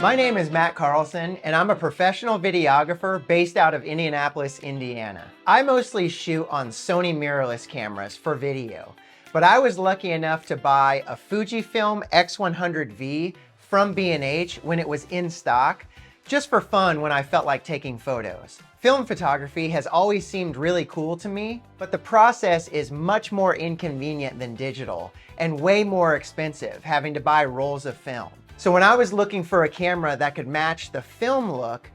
My name is Matt Carlson, and I'm a professional videographer based out of Indianapolis, Indiana. I mostly shoot on Sony mirrorless cameras for video, but I was lucky enough to buy a FujiFilm X100V from B&H when it was in stock, just for fun when I felt like taking photos. Film photography has always seemed really cool to me, but the process is much more inconvenient than digital and way more expensive, having to buy rolls of film. So when I was looking for a camera that could match the film look,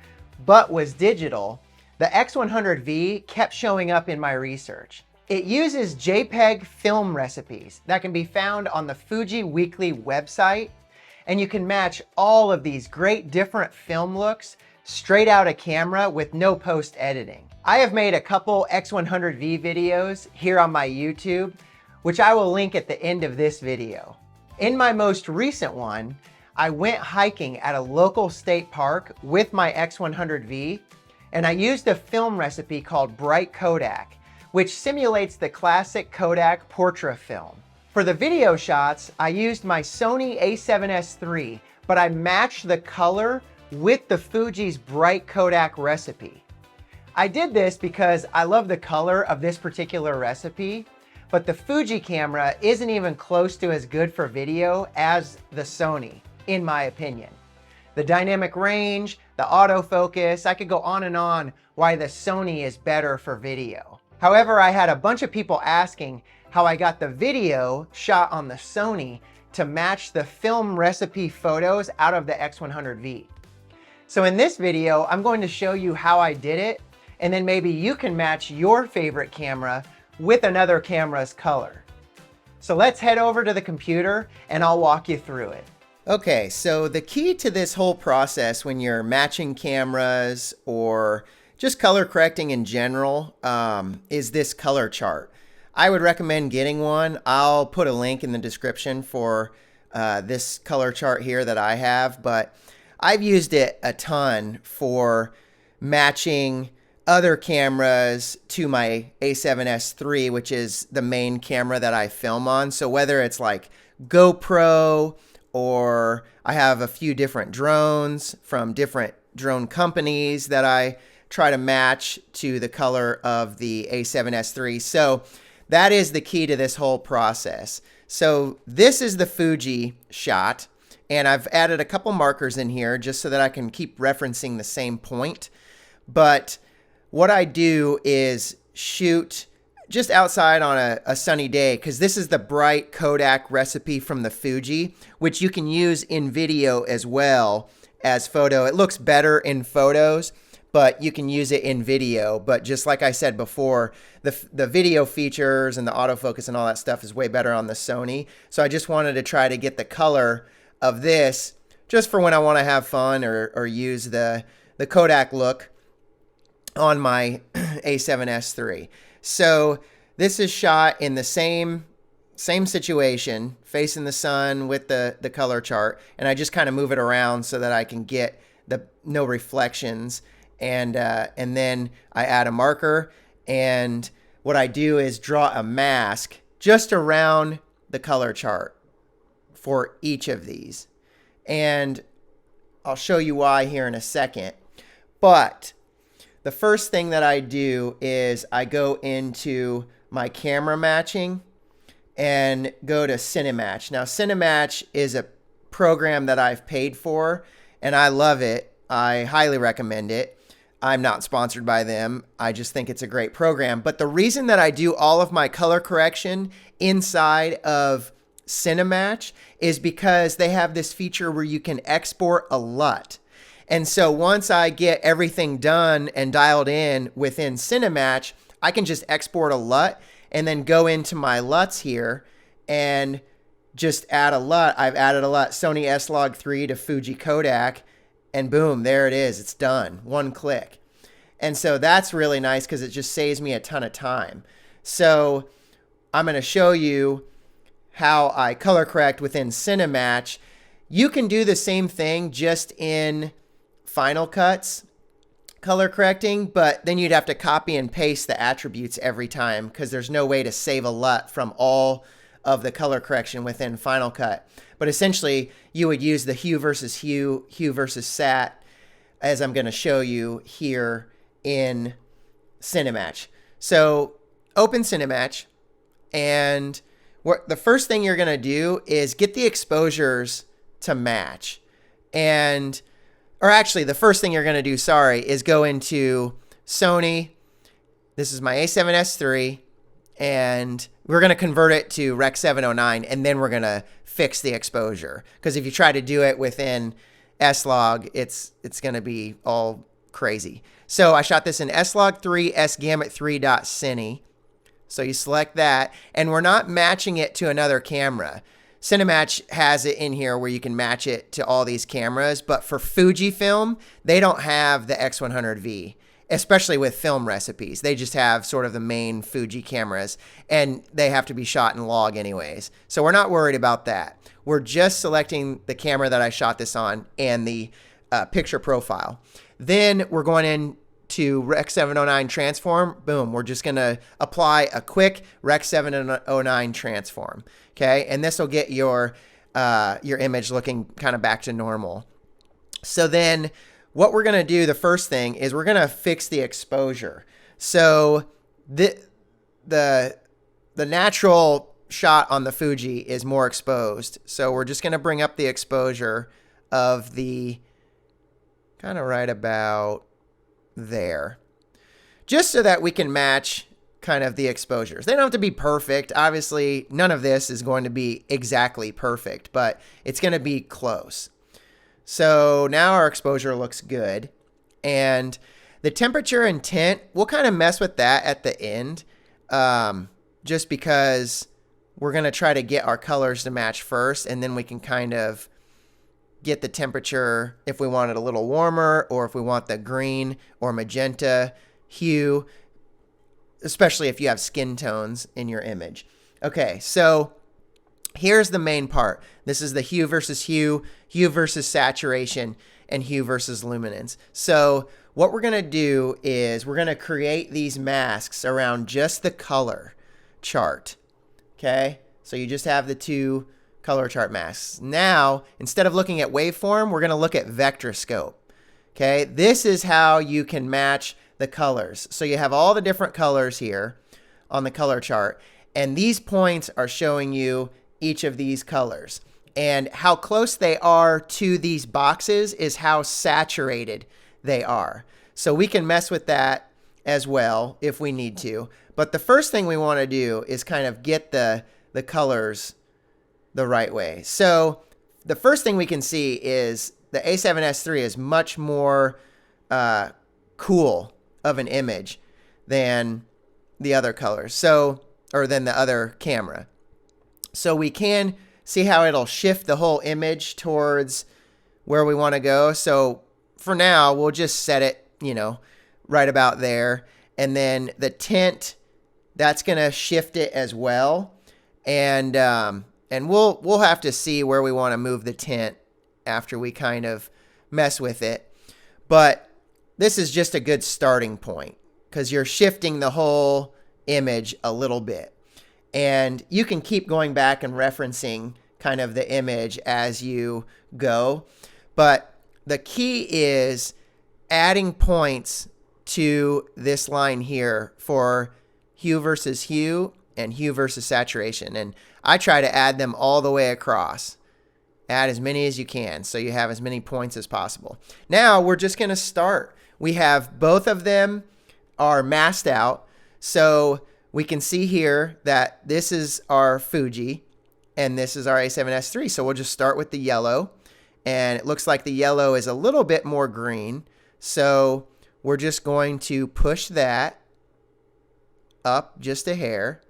but was digital, the X100V kept showing up in my research. It uses JPEG film recipes that can be found on the Fuji Weekly website, and you can match all of these great different film looks straight out of camera with no post-editing. I have made a couple X100V videos here on my YouTube, which I will link at the end of this video. In my most recent one, I went hiking at a local state park with my X100V, and I used a film recipe called Bright Kodak, which simulates the classic Kodak portrait film. For the video shots, I used my Sony a7S III, but I matched the color with the Fuji's Bright Kodak recipe. I did this because I love the color of this particular recipe, but the Fuji camera isn't even close to as good for video as the Sony, in my opinion. The dynamic range, the autofocus, I could go on and on why the Sony is better for video. However, I had a bunch of people asking how I got the video shot on the Sony to match the film recipe photos out of the X100V. So in this video, I'm going to show you how I did it, and then maybe you can match your favorite camera with another camera's color. So let's head over to the computer and I'll walk you through it. Okay, so the key to this whole process when you're matching cameras or just color correcting in general is this color chart. I would recommend getting one. I'll put a link in the description for this color chart here that I have, but I've used it a ton for matching other cameras to my a7S III, which is the main camera that I film on. So whether it's like GoPro, or I have a few different drones from different drone companies that I try to match to the color of the a7S III. So that is the key to this whole process. So this is the Fuji shot, and I've added a couple markers in here just so that I can keep referencing the same point. But what I do is shoot just outside on a sunny day, because this is the Bright Kodak recipe from the Fuji, which you can use in video as well as photo. It looks better in photos, but you can use it in video. But just like I said before, the video features and the autofocus and all that stuff is way better on the Sony. So I just wanted to try to get the color of this just for when I want to have fun or use the Kodak look on my a7S III. So this is shot in the same situation, facing the sun with the color chart, and I just kind of move it around so that I can get no reflections, and then I add a marker, and what I do is draw a mask just around the color chart for each of these, and I'll show you why here in a second. But the first thing that I do is I go into my camera matching and go to Cinematch. Now, Cinematch is a program that I've paid for, and I love it. I highly recommend it. I'm not sponsored by them. I just think it's a great program. But the reason that I do all of my color correction inside of Cinematch is because they have this feature where you can export a LUT. And so once I get everything done and dialed in within Cinematch, I can just export a LUT and then go into my LUTs here and just add a LUT. I've added a LUT, Sony S-Log3 to Fuji Kodak, and boom, there it is. It's done. One click. And so that's really nice because it just saves me a ton of time. So I'm going to show you how I color correct within Cinematch. You can do the same thing just in Final Cut's color correcting, but then you'd have to copy and paste the attributes every time because there's no way to save a LUT from all of the color correction within Final Cut. But essentially, you would use the hue versus hue, hue versus sat, as I'm going to show you here in Cinematch. So open Cinematch, and the first thing you're going to do is get the exposures to match. Or actually, the first thing you're going to do, is go into Sony. This is my A7S III, and we're going to convert it to Rec 709, and then we're going to fix the exposure. Because if you try to do it within S-Log, it's going to be all crazy. So I shot this in S-Log 3, S-Gamut3.Cine. So you select that, and we're not matching it to another camera. Cinematch has it in here where you can match it to all these cameras, but for Fujifilm, they don't have the X100V, especially with film recipes. They just have sort of the main Fuji cameras, and they have to be shot in log anyways. So we're not worried about that. We're just selecting the camera that I shot this on and the picture profile. Then we're going in to Rec 709 transform. Boom, we're just going to apply a quick Rec 709 transform. Okay, and this will get your image looking kind of back to normal. So then what we're going to do, the first thing is we're going to fix the exposure. So the natural shot on the Fuji is more exposed. So we're just going to bring up the exposure of the kind of right about there, just so that we can match kind of the exposures. They don't have to be perfect. Obviously, none of this is going to be exactly perfect, but it's going to be close. So now our exposure looks good. And the temperature and tint, we'll kind of mess with that at the end, just because we're going to try to get our colors to match first, and then we can kind of get the temperature if we want it a little warmer, or if we want the green or magenta hue, especially if you have skin tones in your image. Okay, so here's the main part. This is the hue versus hue, hue versus saturation, and hue versus luminance. So what we're going to do is we're going to create these masks around just the color chart. Okay, so you just have the two color chart masks. Now, instead of looking at waveform, we're going to look at vector scope. Okay, this is how you can match the colors. So you have all the different colors here on the color chart, and these points are showing you each of these colors. And how close they are to these boxes is how saturated they are. So we can mess with that as well if we need to. But the first thing we want to do is kind of get the colors the right way. So the first thing we can see is the A7S III is much more cool of an image than the other colors. Or than the other camera. So we can see how it'll shift the whole image towards where we want to go. So for now, we'll just set it, right about there. And then the tint, that's going to shift it as well. And we'll have to see where we want to move the tint after we kind of mess with it. But this is just a good starting point because you're shifting the whole image a little bit. And you can keep going back and referencing kind of the image as you go. But the key is adding points to this line here for hue versus hue and hue versus saturation. And I try to add them all the way across. Add as many as you can so you have as many points as possible. Now we're just going to start. We have both of them are masked out. So we can see here that this is our Fuji and this is our A7S III. So we'll just start with the yellow. And it looks like the yellow is a little bit more green. So we're just going to push that up just a hair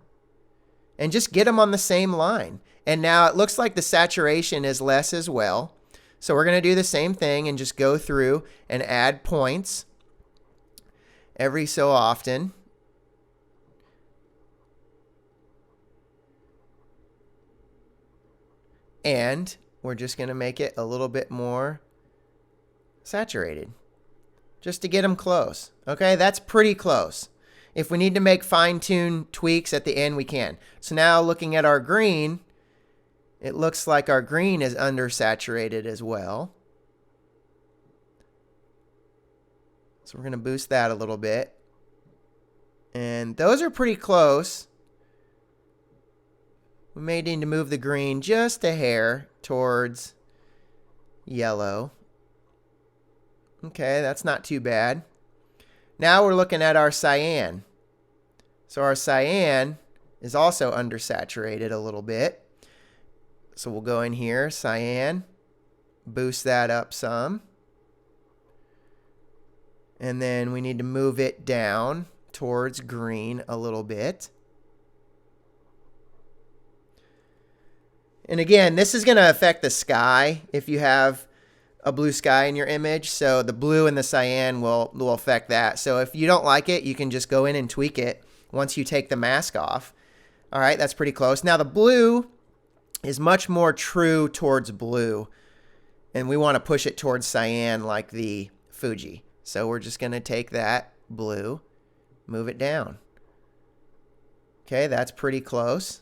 and just get them on the same line. And now it looks like the saturation is less as well. So we're going to do the same thing and just go through and add points every so often. And we're just going to make it a little bit more saturated just to get them close. Okay, that's pretty close. If we need to make fine-tune tweaks at the end, we can. So now looking at our green, it looks like our green is undersaturated as well. So we're going to boost that a little bit. And those are pretty close. We may need to move the green just a hair towards yellow. Okay, that's not too bad. Now we're looking at our cyan. So our cyan is also undersaturated a little bit. So we'll go in here, cyan, boost that up some. And then we need to move it down towards green a little bit. And again, this is going to affect the sky if you have a blue sky in your image. So the blue and the cyan will affect that. So if you don't like it, you can just go in and tweak it once you take the mask off. All right, that's pretty close. Now the blue is much more true towards blue, and we want to push it towards cyan like the Fuji. So we're just going to take that blue, move it down. Okay, that's pretty close.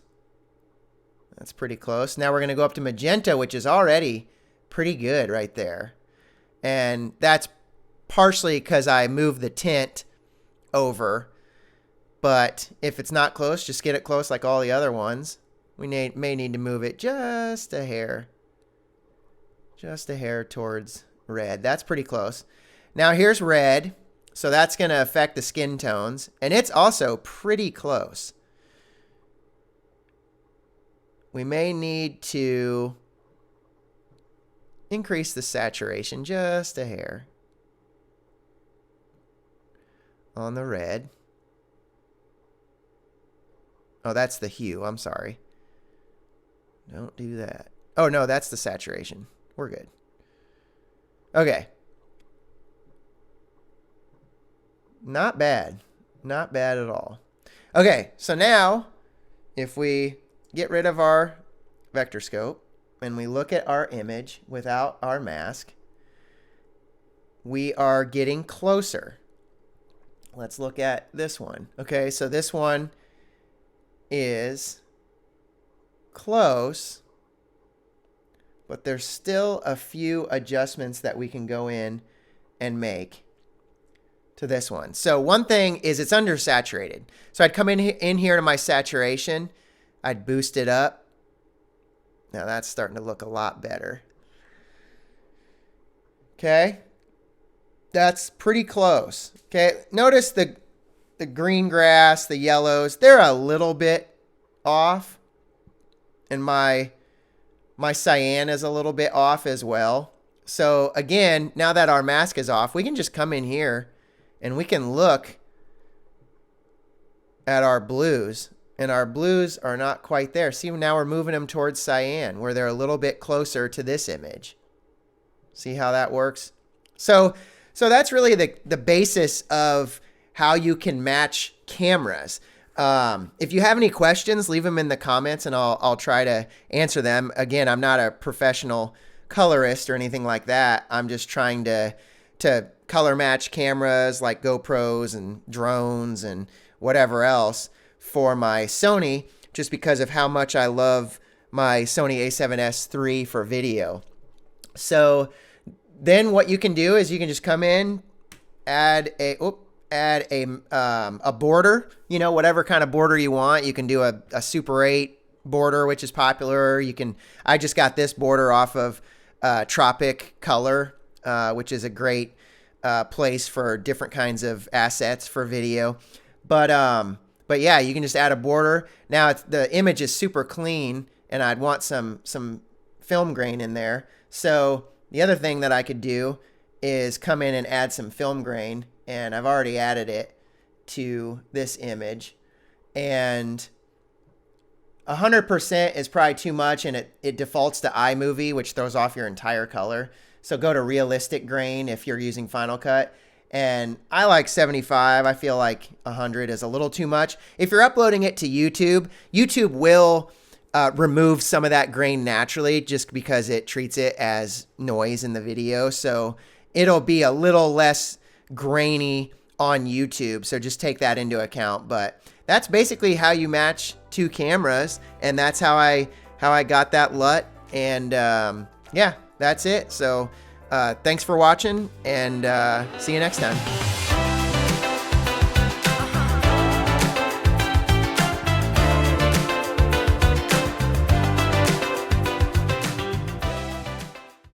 That's pretty close. Now we're going to go up to magenta, which is already pretty good right there. And that's partially because I moved the tint over. But if it's not close, just get it close like all the other ones. We may need to move it just a hair. Just a hair towards red. That's pretty close. Now here's red. So that's going to affect the skin tones. And it's also pretty close. We may need to increase the saturation just a hair on the red. Oh, that's the hue. I'm sorry. Don't do that. Oh, no, that's the saturation. We're good. Okay. Not bad. Not bad at all. Okay, so now if we get rid of our vector scope and we look at our image without our mask, we are getting closer. Let's look at this one. Okay, so this one is close, but there's still a few adjustments that we can go in and make to this one. So one thing is it's undersaturated. So I'd come in here to my saturation, I'd boost it up. Now that's starting to look a lot better. Okay, that's pretty close. Okay, notice the green grass, the yellows, they're a little bit off. And my cyan is a little bit off as well. So again, now that our mask is off, we can just come in here and we can look at our blues. And our blues are not quite there. See, now we're moving them towards cyan, where they're a little bit closer to this image. See how that works? So that's really the basis of how you can match cameras. If you have any questions, leave them in the comments and I'll try to answer them. Again, I'm not a professional colorist or anything like that. I'm just trying to color match cameras like GoPros and drones and whatever else for my Sony, just because of how much I love my Sony a7S III for video. So then what you can do is you can just come in, add a border, you know, whatever kind of border you want. You can do a Super 8 border, which is popular. I just got this border off of Tropic Color, which is a great place for different kinds of assets for video. But yeah, you can just add a border. Now the image is super clean and I'd want some film grain in there. So the other thing that I could do is come in and add some film grain, and I've already added it to this image. And 100% is probably too much, and it defaults to iMovie, which throws off your entire color. So go to realistic grain if you're using Final Cut. And I like 75. I feel like 100 is a little too much. If you're uploading it to YouTube, YouTube will remove some of that grain naturally just because it treats it as noise in the video. So it'll be a little less grainy on YouTube, so just take that into account. But that's basically how you match two cameras, and that's how I got that LUT. And yeah, that's it. So thanks for watching, and see you next time.